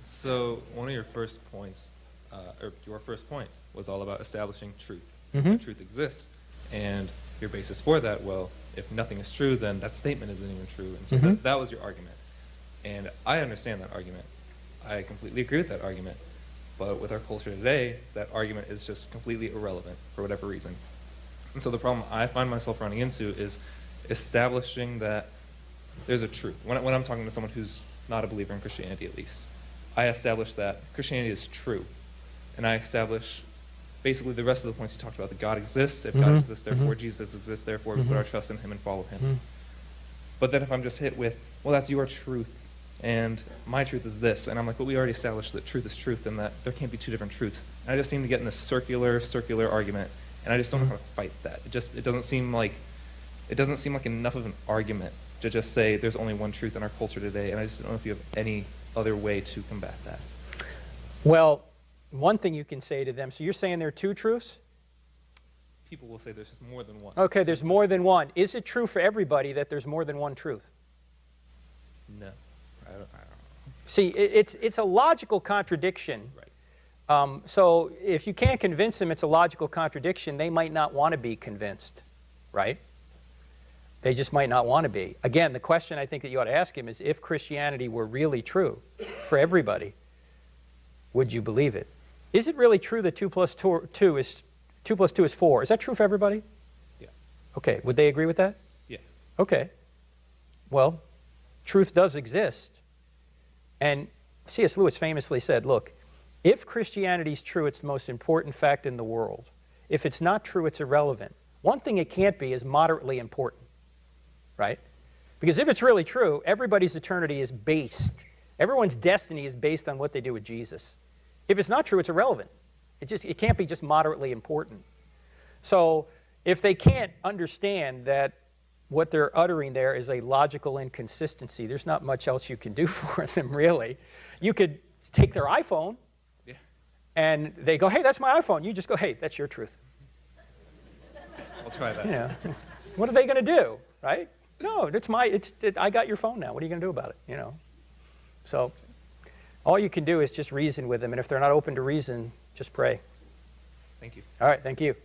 So one of your first points, or your first point, was all about establishing truth. Mm-hmm. That truth exists, and your basis for that, well, if nothing is true, then that statement isn't even true. And so Mm-hmm. that was your argument. And I understand that argument. I completely agree with that argument. But with our culture today, that argument is just completely irrelevant for whatever reason. And so the problem I find myself running into is establishing that there's a truth. When I'm talking to someone who's not a believer in Christianity, at least, I establish that Christianity is true. And I establish basically the rest of the points you talked about, that God exists. If God exists, therefore Jesus exists. Therefore, we put our trust in him and follow him. But then if I'm just hit with, well, that's your truth, and my truth is this, and I'm like, well, we already established that truth is truth, and that there can't be two different truths. And I just seem to get in this circular argument, and I just don't know how to fight that. It doesn't seem like enough of an argument to just say there's only one truth in our culture today, and I just don't know if you have any other way to combat that. Well, one thing you can say to them, so you're saying there are two truths? People will say there's just more than one. Okay, there's more than one. Is it true for everybody that there's more than one truth? No. I don't know. See, it's a logical contradiction. Right. So if you can't convince them it's a logical contradiction, they might not want to be convinced, right? They just might not want to be. Again, the question I think that you ought to ask him is, if Christianity were really true for everybody, would you believe it? Is it really true that 2 plus 2 is 4? Is that true for everybody? Yeah. Okay, would they agree with that? Yeah. Okay. Well, truth does exist. And C.S. Lewis famously said, look, if Christianity is true, it's the most important fact in the world. If it's not true, it's irrelevant. One thing it can't be is moderately important, right? Because if it's really true, everybody's eternity is based. Everyone's destiny is based on what they do with Jesus. If it's not true, it's irrelevant. It can't be just moderately important. So if they can't understand that what they're uttering there is a logical inconsistency, there's not much else you can do for them, really. You could take their iPhone, and they go, hey, that's my iPhone. You just go, hey, that's your truth. I'll try that. You know, what are they going to do, right? No, I got your phone now. What are you going to do about it, you know? So all you can do is just reason with them, and if they're not open to reason, just pray. Thank you. All right, thank you.